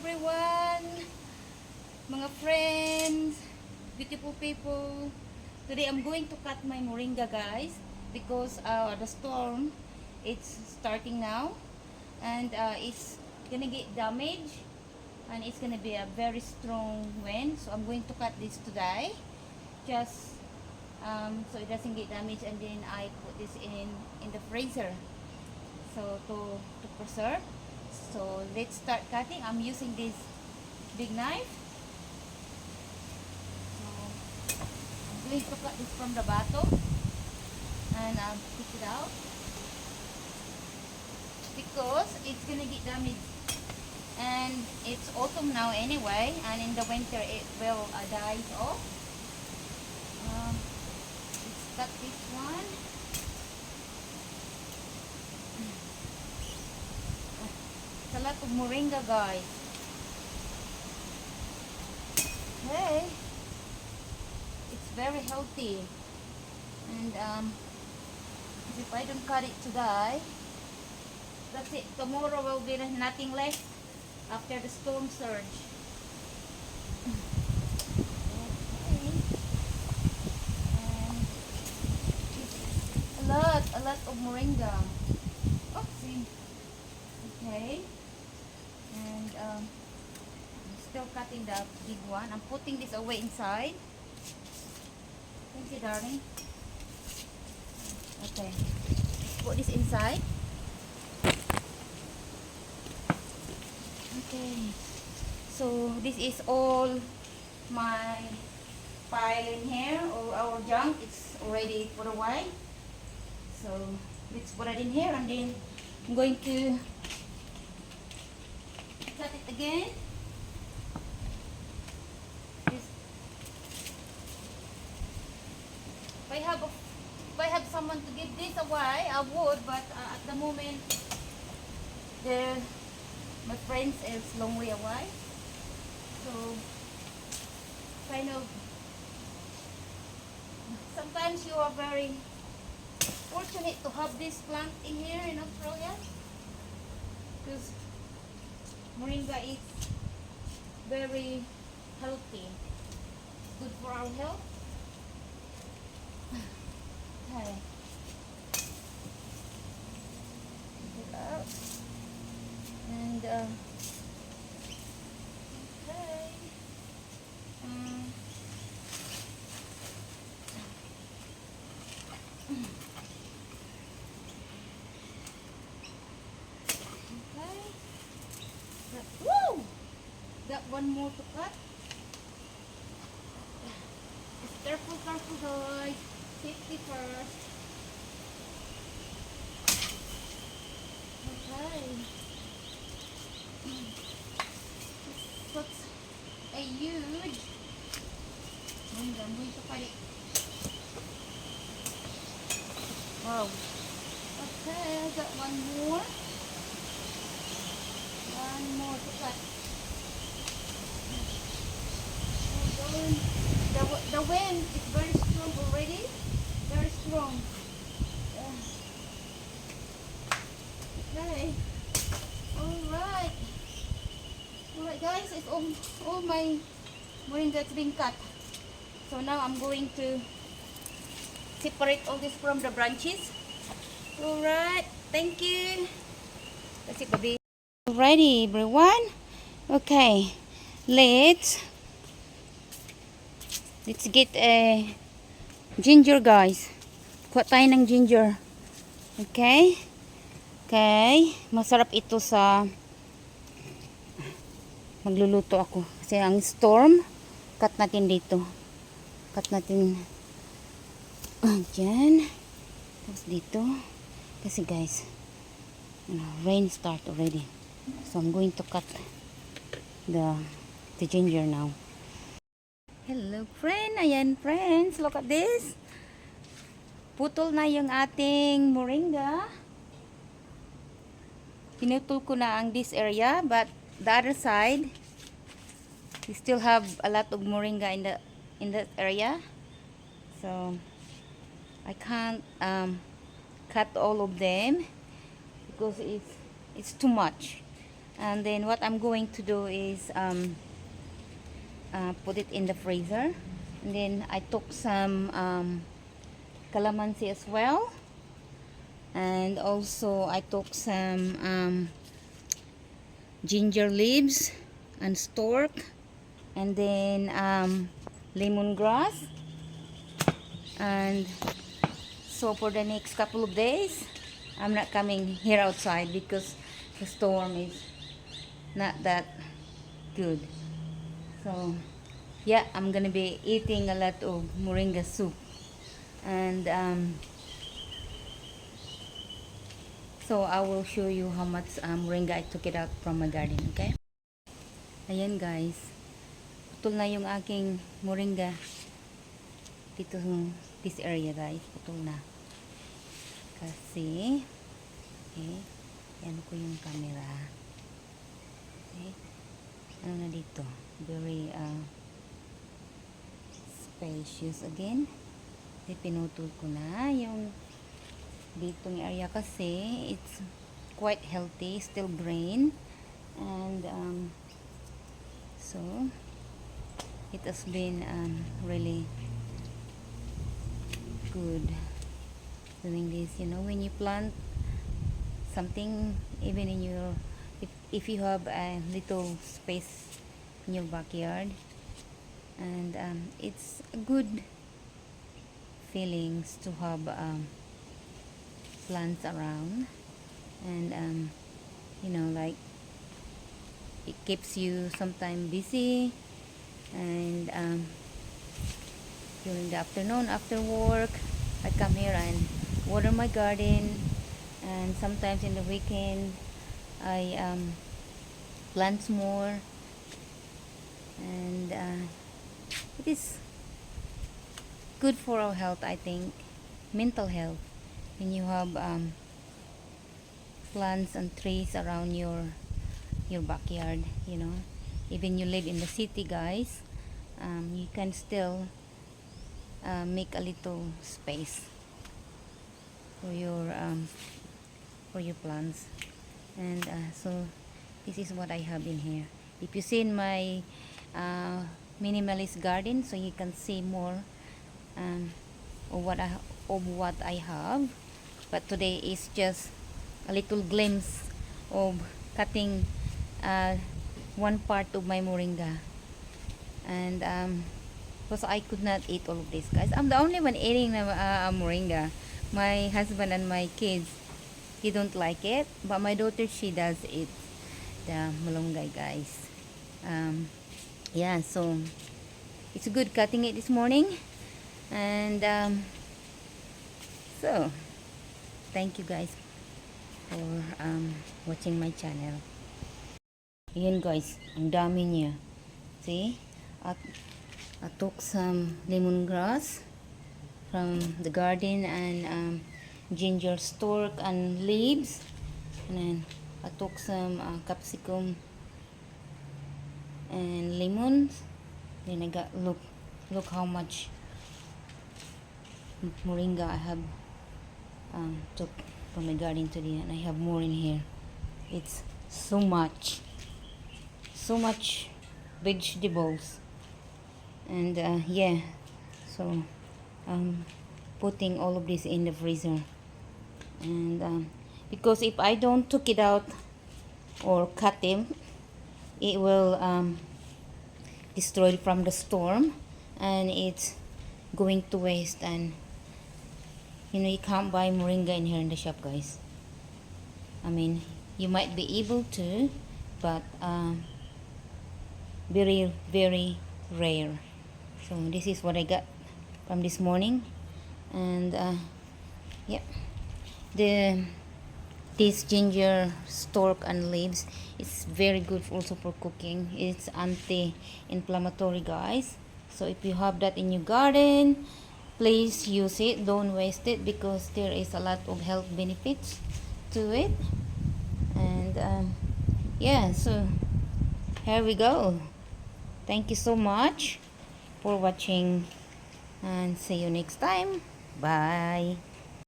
everyone, mga friends, beautiful people. Today I'm going to cut my moringa, guys, because the storm it's starting now, and it's gonna get damaged, and it's gonna be a very strong wind. So I'm going to cut this today, just so it doesn't get damaged, and then I put this in the freezer, so to preserve. So let's start cutting. I'm using this big knife. So I'm going to cut this from the bottom and pick it out because it's gonna get damaged, and it's autumn now anyway, and in the winter it will die off. Let's cut this one. It's a lot of moringa, guys. Hey, it's very healthy, and if I don't cut it today, that's it. Tomorrow will be nothing left after the storm surge. Okay. And a lot of moringa. Oopsie. Okay. And I'm still cutting the big one. I'm putting this away inside. Thank you, darling. Okay. Put this inside. Okay. So this is all my pile in here, or our junk. It's already put away. So let's put it in here, and then I'm going to cut it again. If I have someone to give this away, I would, but at the moment, my friends is long way away. So kind of sometimes you are very fortunate to have this plant in here in Australia, because moringa is very healthy, good for our health. Okay. Take it out. And okay. Okay. Woo! Got one more to cut. Just careful, guys. Safety first. Okay. Such a huge. I'm going to cut it. Wow. Okay, I got one more. One more to cut. The wind is very strong already. Very strong. Okay. Alright. Alright, guys, it's all my moringa that's being cut. So now I'm going to separate all this from the branches. Alright, thank you. That's it, baby. Alrighty, everyone. Okay, let's get a ginger, guys. Kuha tayo ng ginger. Okay? Okay. Masarap ito sa magluluto ako. Kasi ang storm, cut natin dito. Cut natin dyan. Tapos dito. Kasi guys, rain start already. So I'm going to cut the ginger now. Hello friend, ayan friends, look at this. Putol na yung ating moringa. Pinutol ko na ang this area, but the other side, we still have a lot of moringa in that area. So I can't cut all of them because it's too much. And then what I'm going to do is put it in the freezer. And then I took some calamansi as well, and also I took some ginger leaves and stork, and then lemongrass. And so for the next couple of days I'm not coming here outside because the storm is not that good. So yeah, I'm gonna be eating a lot of moringa soup. And so I will show you how much moringa I took it out from my garden. Okay, ayan guys, putol na yung aking moringa dito sa this area guys. Putol na kasi okay, yan ko yung camera. Okay, ano na dito, very spacious again. Pinutol ko na yung ditong area kasi it's quite healthy, still green, and so it has been really good doing this. You know, when you plant something, even in your if you have a little space in your backyard, and it's a good feelings to have plants around, and you know, like it keeps you sometime busy, and during the afternoon after work I come here and water my garden, and sometimes in the weekend I plant more, and it is good for our health, I think, mental health, when you have plants and trees around your backyard. You know, even you live in the city guys, you can still make a little space for your plants. And so this is what I have in here. If you see in my minimalist garden, so you can see more of what I have. But today is just a little glimpse of cutting one part of my moringa, and because I could not eat all of this guys. I'm the only one eating moringa. My husband and my kids, he don't like it, but my daughter, she does eat the malunggay guys. Yeah, so it's good cutting it this morning. And so thank you guys for watching my channel. Ayan guys, ang dami niya. See, I took some lemongrass from the garden, and ginger stalk and leaves, and then I took some capsicum and lemons. Then I got look how much moringa I have took from my garden today, and I have more in here. It's so much vegetables, and yeah, so I'm putting all of this in the freezer, and because if I don't took it out or cut them, it will destroy from the storm, and it's going to waste. And you know, you can't buy moringa in here in the shop guys. I mean, you might be able to, but very rare. So this is what I got from this morning, and yeah, this ginger stalk and leaves is very good also for cooking. It's anti-inflammatory guys. So if you have that in your garden, please use it, don't waste it, because there is a lot of health benefits to it. And yeah, so here we go. Thank you so much for watching, and see you next time. Bye.